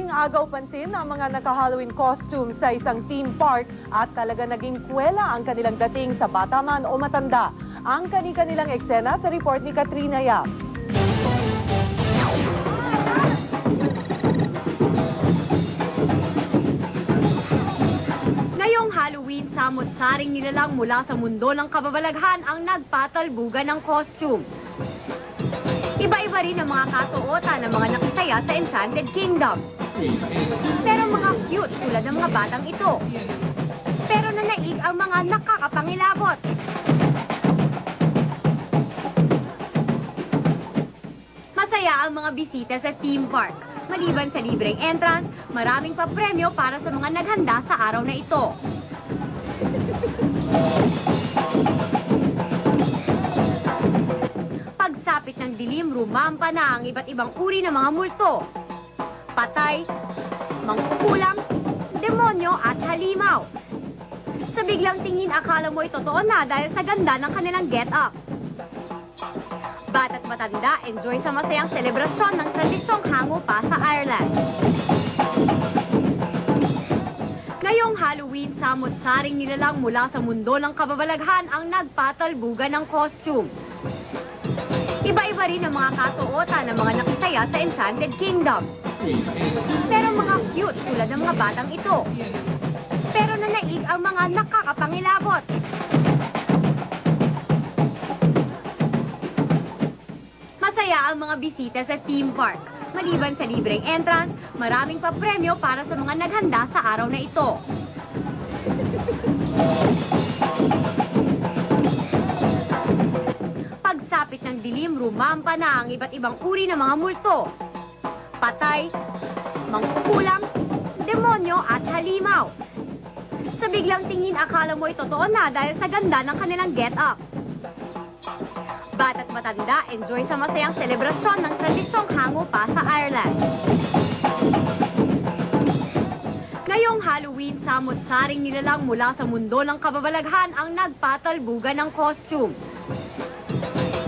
Naging agaw pansin ang mga naka-Halloween costume sa isang theme park at talaga naging kwela ang kanilang dating sa bata man o matanda. Ang kani-kanilang eksena sa report ni Katrina Yap. Ngayong Halloween, samot-saring nilalang mula sa mundo ng kababalaghan ang nagpatalbugan ng costume. Iba-iba rin ang mga kasuotan ng mga nakisaya sa Enchanted Kingdom. Pero mga cute tulad ng mga batang ito. Pero nanaig ang mga nakakapangilabot. Masaya ang mga bisita sa theme park. Maliban sa libreng entrance, maraming papremyo para sa mga naghanda sa araw na ito. Pagsapit ng dilim, rumampa na ang iba't ibang uri ng mga multo. Patay, mangkukulam, demonyo at halimaw. Sa biglang tingin, akala mo ay totoo na dahil sa ganda ng kanilang get-up. Bata't matanda, enjoy sa masayang selebrasyon ng tradisyong hango pa sa Ireland. Ngayong Halloween, samot-saring nilalang mula sa mundo ng kababalaghan ang nagpatalbugan ng costume. Iba-iba rin ang mga kasuotan ng mga nakisaya sa Enchanted Kingdom. Pero mga cute tulad ng mga batang ito. Pero nanaig ang mga nakakapangilabot. Masaya ang mga bisita sa theme park. Maliban sa libreng entrance, maraming papremyo para sa mga naghanda sa araw na ito. Pagsapit ng dilim, rumampa na ang iba't ibang uri ng mga multo. Patay, mangkukulam, demonyo at halimaw. Sa biglang tingin, akala mo ay totoo na dahil sa ganda ng kanilang get-up. Bata't matanda, enjoy sa masayang selebrasyon ng tradisyong hango pa sa Ireland. Ngayong Halloween, samot-saring nilalang mula sa mundo ng kababalaghan ang nagpatalbugan ng costume.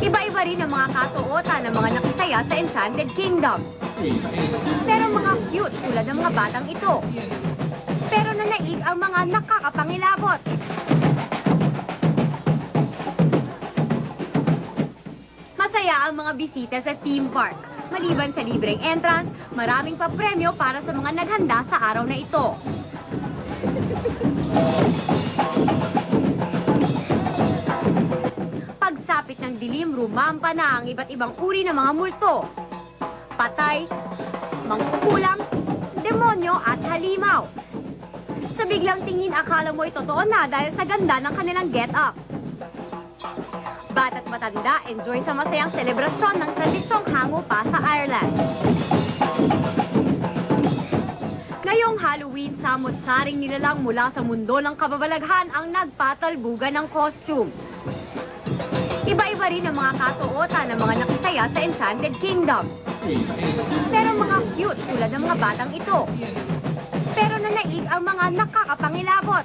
Iba-iba rin ang mga kasuotan ng mga nakisaya sa Enchanted Kingdom. Pero mga cute tulad ng mga batang ito. Pero nanaig ang mga nakakapangilabot. Masaya ang mga bisita sa theme park. Maliban sa libreng entrance, maraming papremyo para sa mga naghanda sa araw na ito. Pagsapit ng dilim, rumampa na ang iba't ibang uri ng mga multo. Patay, mangkukulam, demonyo at halimaw. Sa biglang tingin, akala mo ay totoo na dahil sa ganda ng kanilang get-up. Bata't matanda, enjoy sa masayang selebrasyon ng tradisyong hango pa sa Ireland. Ngayong Halloween, samot-saring nilalang mula sa mundo ng kababalaghan ang nagpatalbugan ng costume. Iba-iba rin ang mga kasuotan ng mga nakisaya sa Enchanted Kingdom. Pero mga cute tulad ng mga batang ito. Pero nanaig ang mga nakakapangilabot.